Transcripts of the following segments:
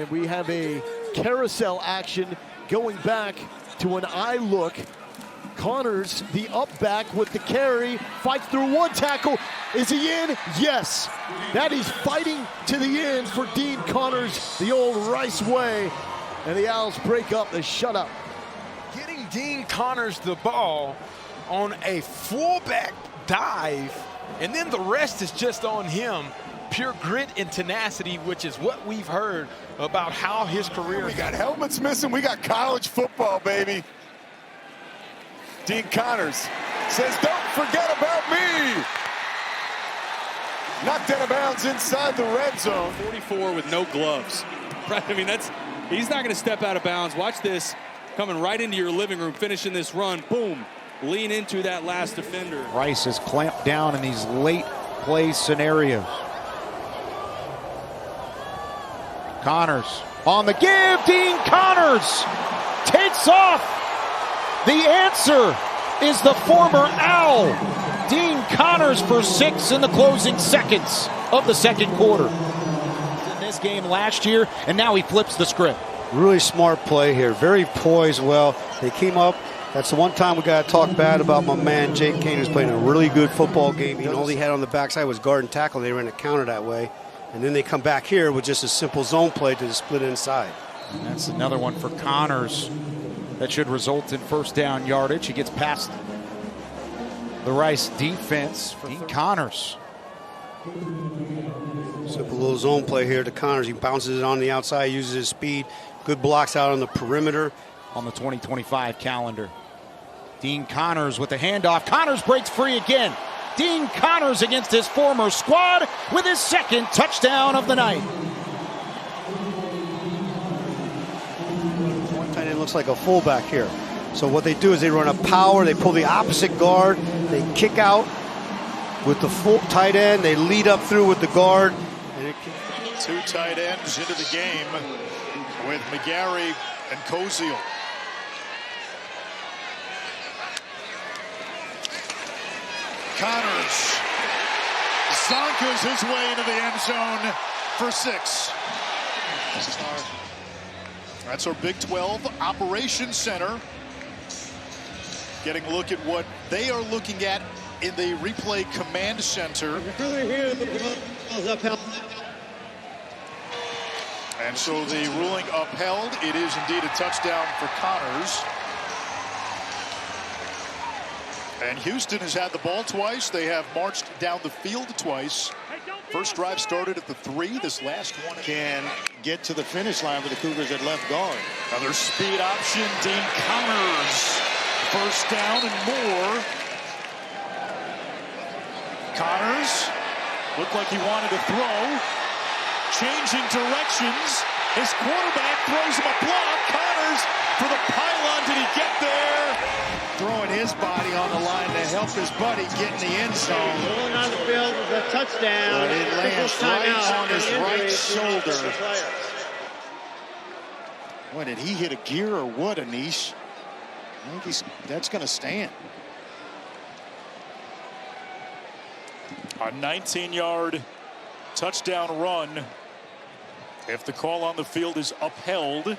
And we have a carousel action going back to an eye look. Connors, the up back with the carry, fights through one tackle. Is he in? Yes. That he's fighting to the end for Dean Connors, the old Rice way. And the Owls break up the shutout. Getting Dean Connors the ball on a fullback dive, and then the rest is just on him. Pure grit and tenacity, which is what we've heard about how his career. We got helmets missing. We got college football, baby. Dean Connors says, "Don't forget about me." Knocked out of bounds inside the red zone. 44 with no gloves. Right? I mean, he's not going to step out of bounds. Watch this, coming right into your living room, finishing this run. Boom. Lean into that last defender. Rice is clamped down in these late play scenarios. Connors on the give. Dean Connors takes off. The answer is the former Owl. Dean Connors for 6 in the closing seconds of the second quarter. In this game last year, and now he flips the script. Really smart play here. Very poised well. They came up. That's the one time we got to talk bad about my man Jake Kane, who's playing a really good football game. All he had on the backside was guard and tackle. They ran a counter that way. And then they come back here with just a simple zone play to the split inside. And that's another one for Connors that should result in first down yardage. He gets past the Rice defense. Dean Connors. Simple little zone play here to Connors. He bounces it on the outside, uses his speed. Good blocks out on the perimeter. On the 2025 calendar. Dean Connors with the handoff. Connors breaks free again. Dean Connors against his former squad with his second touchdown of the night. One tight end looks like a fullback here. So what they do is they run a power, they pull the opposite guard, they kick out with the full tight end, they lead up through with the guard. And Two tight ends into the game with McGarry and Koziel. Connors zonkers his way into the end zone for 6. That's our Big 12 Operations Center. Getting a look at what they are looking at in the replay command center. And so the ruling upheld. It is indeed a touchdown for Connors. And Houston has had the ball twice. They have marched down the field twice. First drive started at the 3. This last one can get to the finish line for the Cougars at left guard. Another speed option. Dean Connors. First down and more. Connors looked like he wanted to throw. Changing directions. His quarterback throws him a block. Connors for the pylon. Did he get there? Throwing his body on the line to help his buddy get in the end zone. Rolling on the field with a touchdown. But it lands right on his right shoulder. What, did he hit a gear or what, Anish? I think that's going to stand. A 19-yard touchdown run. If the call on the field is upheld,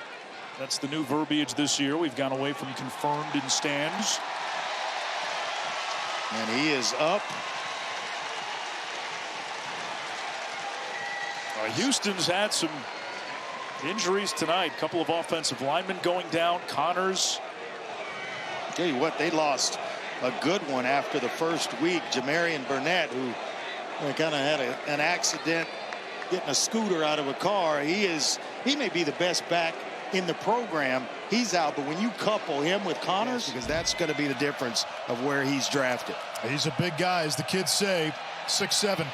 that's the new verbiage this year. We've gone away from confirmed in stands. And he is up. Houston's had some injuries tonight. A couple of offensive linemen going down. Connors. Tell you what, they lost a good one after the first week. Jamarian Burnett, who kind of had an accident getting a scooter out of a car. He may be the best back in the program. He's out, but when you couple him with Connors, because that's going to be the difference of where he's drafted. He's a big guy, as the kids say, 6'7".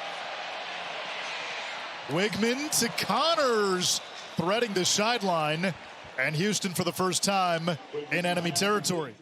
Wigman to Connors, threading the sideline, and Houston for the first time in enemy territory.